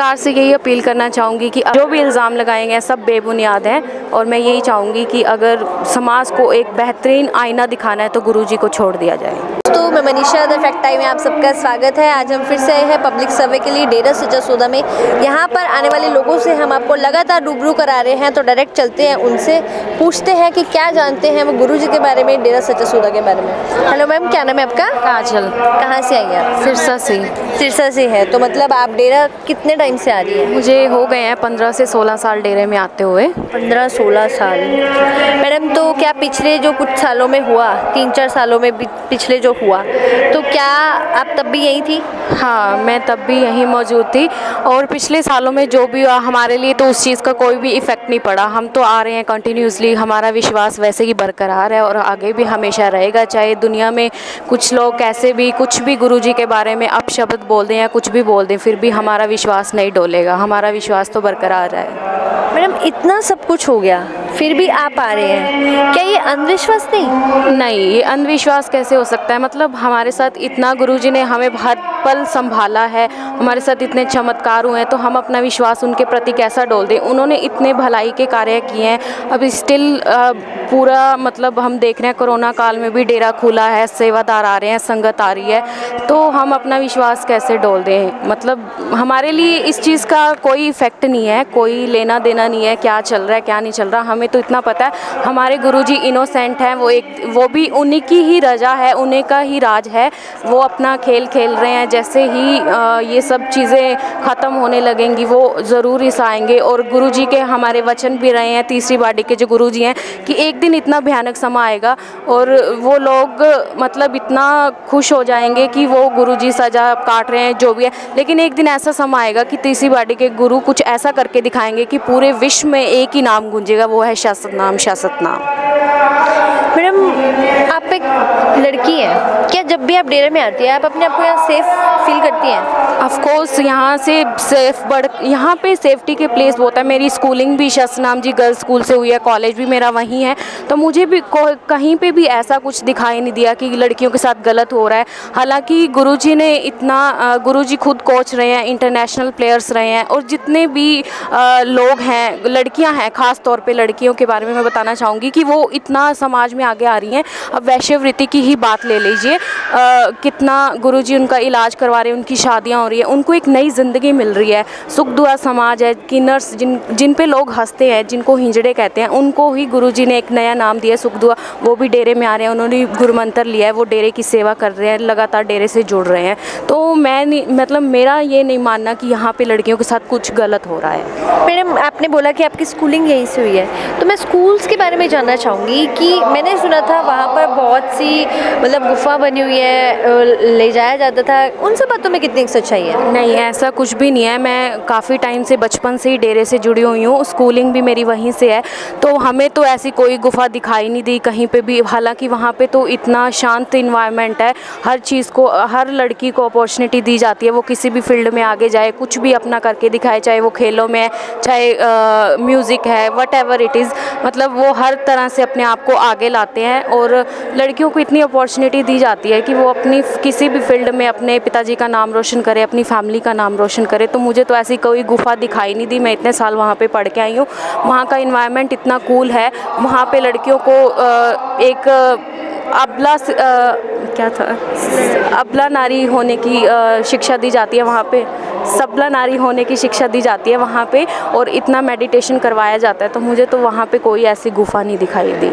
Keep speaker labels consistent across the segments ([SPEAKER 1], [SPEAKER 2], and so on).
[SPEAKER 1] सरकार से यही अपील करना चाहूँगी कि जो भी इल्ज़ाम लगाए गए हैं सब बेबुनियाद हैं, और मैं यही चाहूँगी कि अगर समाज को एक बेहतरीन आईना दिखाना है तो गुरुजी को छोड़ दिया जाए।
[SPEAKER 2] तो मैं मनीषा, द फैक्ट टाइम में आप सबका स्वागत है। आज हम फिर से आए हैं पब्लिक सर्वे के लिए डेरा सच्चा सौदा में। यहाँ पर आने वाले लोगों से हम आपको लगातार रूबरू करा रहे हैं, तो डायरेक्ट चलते हैं उनसे, पूछते हैं कि क्या जानते हैं वो गुरुजी के बारे में, डेरा सच्चा सौदा के बारे में। हेलो मैम, क्या नाम है आपका?
[SPEAKER 1] काजल।
[SPEAKER 2] कहाँ से आई हैं आप?
[SPEAKER 1] सिरसा से।
[SPEAKER 2] सिरसा से है, तो मतलब आप डेरा कितने टाइम से आ रही है?
[SPEAKER 1] मुझे हो गए हैं 15 से 16 साल डेरे में आते हुए।
[SPEAKER 2] 15-16 साल। मैडम, तो क्या पिछले जो कुछ सालों में हुआ, 3-4 सालों में पिछले जो हुआ, तो क्या आप तब भी यहीं थी?
[SPEAKER 1] हाँ, मैं तब भी यहीं मौजूद थी, और पिछले सालों में जो भी हुआ हमारे लिए तो उस चीज़ का कोई भी इफ़ेक्ट नहीं पड़ा। हम तो आ रहे हैं कंटिन्यूसली, हमारा विश्वास वैसे ही बरकरार है और आगे भी हमेशा रहेगा। चाहे दुनिया में कुछ लोग कैसे भी कुछ भी गुरुजी के बारे में अपशब्द बोल दें या कुछ भी बोल दें, फिर भी हमारा विश्वास नहीं डोलेगा, हमारा विश्वास तो बरकरार है।
[SPEAKER 2] मैडम, इतना सब कुछ हो गया फिर भी आप आ रहे हैं, क्या ये अंधविश्वास नहीं?
[SPEAKER 1] नहीं, ये अंधविश्वास कैसे हो सकता है? मतलब हमारे साथ इतना गुरुजी ने हमें हर पल संभाला है, हमारे साथ इतने चमत्कार हुए हैं, तो हम अपना विश्वास उनके प्रति कैसा डोल दें? उन्होंने इतने भलाई के कार्य किए हैं। अब स्टिल पूरा मतलब हम देख रहे हैं कोरोना काल में भी डेरा खुला है, सेवादार आ रहे हैं, संगत आ रही है, तो हम अपना विश्वास कैसे डोल दें? मतलब हमारे लिए इस चीज़ का कोई इफ़ेक्ट नहीं है, कोई लेना देना नहीं है क्या चल रहा है क्या नहीं चल रहा। हमें तो इतना पता है हमारे गुरुजी इनोसेंट हैं, वो भी उन्हीं की ही रजा है, उन्हीं का ही राज है। वो अपना खेल खेल रहे हैं। जैसे ही ये सब चीज़ें ख़त्म होने लगेंगी वो ज़रूर इस आएंगे, और गुरुजी के हमारे वचन भी रहे हैं, तीसरी बाड़ी के जो गुरुजी हैं, कि एक दिन इतना भयानक समय आएगा और वो लोग मतलब इतना खुश हो जाएंगे कि वो गुरुजी सजा काट रहे हैं जो भी है, लेकिन एक दिन ऐसा समय आएगा कि तीसरी बाड़ी के गुरु कुछ ऐसा करके दिखाएंगे कि पूरे विश्व में एक ही नाम गूंजेगा, वो है शाश्वत नाम, शाश्वत नाम।
[SPEAKER 2] मैडम, आप एक लड़की हैं, क्या जब भी आप डेरे में आती हैं आप अपने आप को यहाँ सेफ फील करती हैं?
[SPEAKER 1] ऑफ कोर्स, यहाँ से यहाँ पे सेफ्टी के प्लेस बहुत है। मेरी स्कूलिंग भी शस्नाम जी गर्ल्स स्कूल से हुई है, कॉलेज भी मेरा वहीं है, तो मुझे भी कहीं पे भी ऐसा कुछ दिखाई नहीं दिया कि लड़कियों के साथ गलत हो रहा है। हालांकि गुरुजी ने इतना गुरुजी खुद कोच रहे हैं, इंटरनेशनल प्लेयर्स रहे हैं, और जितने भी लोग हैं, लड़कियाँ हैं, ख़ास तौर पर लड़कियों के बारे में मैं बताना चाहूँगी कि वो इतना समाज में आगे आ रही हैं। अब वैश्यवृत्ति की ही बात ले लीजिए, कितना गुरुजी उनका इलाज करवा रहे हैं, उनकी शादियां हो रही है, उनको एक नई ज़िंदगी मिल रही है। सुख दुआ समाज है कि नर्स जिन पे लोग हंसते हैं, जिनको हिंजड़े कहते हैं, उनको ही गुरुजी ने एक नया नाम दिया, सुख दुआ। वो भी डेरे में आ रहे हैं, उन्होंने गुरु मंत्र लिया है, वो डेरे की सेवा कर रहे हैं, लगातार डेरे से जुड़ रहे हैं। तो मैं नहीं, मतलब मेरा ये नहीं मानना कि यहाँ पर लड़कियों के साथ कुछ गलत हो रहा है।
[SPEAKER 2] मैडम, आपने बोला कि आपकी स्कूलिंग यहीं से हुई है, तो मैं स्कूल्स के बारे में जानना चाहूँगी कि मैंने सुना था वहाँ पर बहुत सी मतलब गुफा बनी हुई है, ले जाया जाता था, उन सब बातों में कितनी सच्चाई है?
[SPEAKER 1] नहीं, ऐसा कुछ भी नहीं है। मैं काफ़ी टाइम से, बचपन से ही डेरे से जुड़ी हुई हूँ, स्कूलिंग भी मेरी वहीं से है, तो हमें तो ऐसी कोई गुफा दिखाई नहीं दी कहीं पे भी। हालांकि वहाँ पे तो इतना शांत इन्वायरमेंट है, हर चीज़ को, हर लड़की को अपॉर्चुनिटी दी जाती है, वो किसी भी फील्ड में आगे जाए, कुछ भी अपना करके दिखाए, चाहे वो खेलों में है, चाहे म्यूज़िक है, वट एवर इट इज़, मतलब वो हर तरह से अपने आप को आगे लाते हैं। और लड़कियों को इतनी अपॉर्चुनिटी दी जाती है कि वो अपनी किसी भी फील्ड में अपने पिताजी का नाम रोशन करे, अपनी फैमिली का नाम रोशन करे। तो मुझे तो ऐसी कोई गुफा दिखाई नहीं दी। मैं इतने साल वहाँ पे पढ़ के आई हूँ, वहाँ का इन्वायरमेंट इतना कूल है। वहाँ पे लड़कियों को एक अबला क्या था, अबला नारी होने की शिक्षा दी जाती है वहाँ पे, सबला नारी होने की शिक्षा दी जाती है वहाँ पे, और इतना मेडिटेशन करवाया जाता है। तो मुझे तो वहाँ पे कोई ऐसी गुफा नहीं दिखाई दी।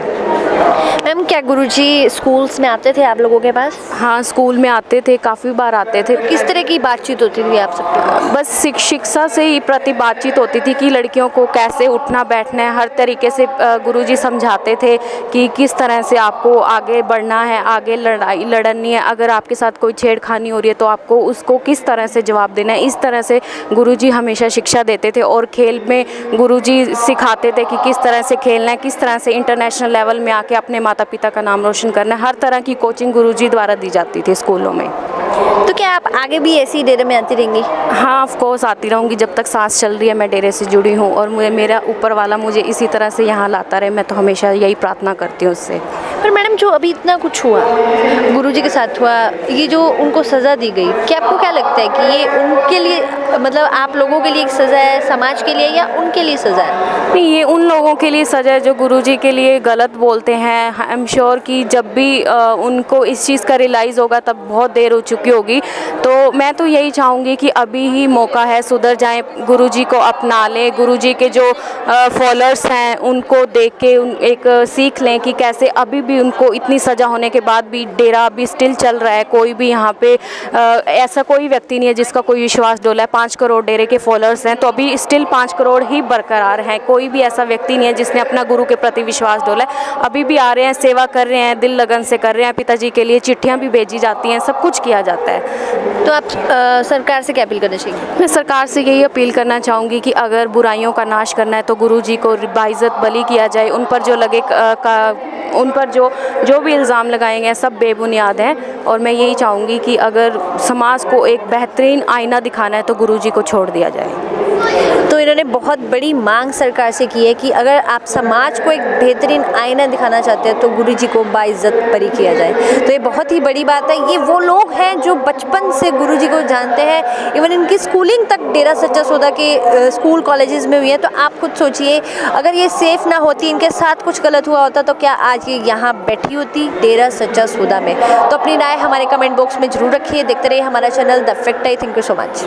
[SPEAKER 2] मैम, क्या गुरुजी स्कूल्स में आते थे आप लोगों के पास?
[SPEAKER 1] हाँ, स्कूल में आते थे, काफ़ी बार आते थे।
[SPEAKER 2] किस तरह की बातचीत होती थी आप सबके पास?
[SPEAKER 1] बस शिक्षा से ही प्रति बातचीत होती थी कि लड़कियों को कैसे उठना बैठना है, हर तरीके से गुरुजी समझाते थे कि किस तरह से आपको आगे बढ़ना है, आगे लड़ाई लड़नी है। अगर आपके साथ कोई छेड़खानी हो रही है तो आपको उसको किस तरह से जवाब देना है। इस तरह से गुरुजी हमेशा शिक्षा देते थे, और खेल में गुरुजी सिखाते थे कि किस तरह से खेलना है, किस तरह से इंटरनेशनल लेवल में आके अपने माता पिता का नाम रोशन करना है। हर तरह की कोचिंग गुरुजी द्वारा दी जाती थी स्कूलों में।
[SPEAKER 2] तो क्या आप आगे भी ऐसी डेरे में आती रहेंगी?
[SPEAKER 1] हाँ, ऑफ कोर्स आती रहूँगी, जब तक सांस चल रही है मैं डेरे से जुड़ी हूँ, और मेरा ऊपर वाला मुझे इसी तरह से यहाँ लाता रहे। मैं तो हमेशा यही प्रार्थना करती हूँ उससे।
[SPEAKER 2] पर मैडम जो अभी इतना कुछ हुआ गुरुजी के साथ हुआ, ये जो उनको सज़ा दी गई, क्या आपको क्या लगता है कि ये उनके लिए मतलब आप लोगों के लिए एक सज़ा है, समाज के लिए, या उनके लिए सज़ा है?
[SPEAKER 1] नहीं, ये उन लोगों के लिए सज़ा है जो गुरुजी के लिए गलत बोलते हैं। आई एम श्योर कि जब भी उनको इस चीज़ का रियलाइज़ होगा तब बहुत देर हो चुकी होगी। तो मैं तो यही चाहूँगी कि अभी ही मौका है, सुधर जाएं, गुरुजी को अपना लें, गुरुजी के जो फॉलोअर्स हैं उनको देख के एक सीख लें कि कैसे अभी भी उनको इतनी सज़ा होने के बाद भी डेरा अभी स्टिल चल रहा है। कोई भी यहाँ पे ऐसा कोई व्यक्ति नहीं है जिसका कोई विश्वास डोला है। 5 करोड़ डेरे के फॉलोअर्स हैं तो अभी स्टिल 5 करोड़ ही बरकरार हैं। कोई भी ऐसा व्यक्ति नहीं है जिसने अपना गुरु के प्रति विश्वास डोला है। अभी भी आ रहे हैं, सेवा कर रहे हैं, दिल लगन से कर रहे हैं। पिताजी के लिए चिट्ठियाँ भी भेजी जाती हैं, सब कुछ किया जाता है।
[SPEAKER 2] तो आप सरकार से क्या अपील करना चाहिए?
[SPEAKER 1] मैं सरकार से यही अपील करना चाहूँगी कि अगर बुराइयों का नाश करना है तो गुरुजी को बाइज़्ज़त बली किया जाए। उन पर जो उन पर जो भी इल्ज़ाम लगाए गए हैं सब बेबुनियाद हैं। और मैं यही चाहूँगी कि अगर समाज को एक बेहतरीन आईना दिखाना है तो गुरुजी को छोड़ दिया जाए।
[SPEAKER 2] तो इन्होंने बहुत बड़ी मांग सरकार से की है कि अगर आप समाज को एक बेहतरीन आईना दिखाना चाहते हैं तो गुरुजी को बाइज़्ज़त बरी किया जाए। तो ये बहुत ही बड़ी बात है। ये वो लोग हैं जो बचपन से गुरुजी को जानते हैं, इवन इनकी स्कूलिंग तक डेरा सच्चा सौदा के स्कूल कॉलेजेस में हुई है। तो आप खुद सोचिए, अगर ये सेफ ना होती, इनके साथ कुछ गलत हुआ होता तो क्या आज ये यहाँ बैठी होती डेरा सच्चा सौदा में? तो अपनी राय हमारे कमेंट बॉक्स में जरूर रखिए। देखते रहिए हमारा channel the fact. Thank you so much.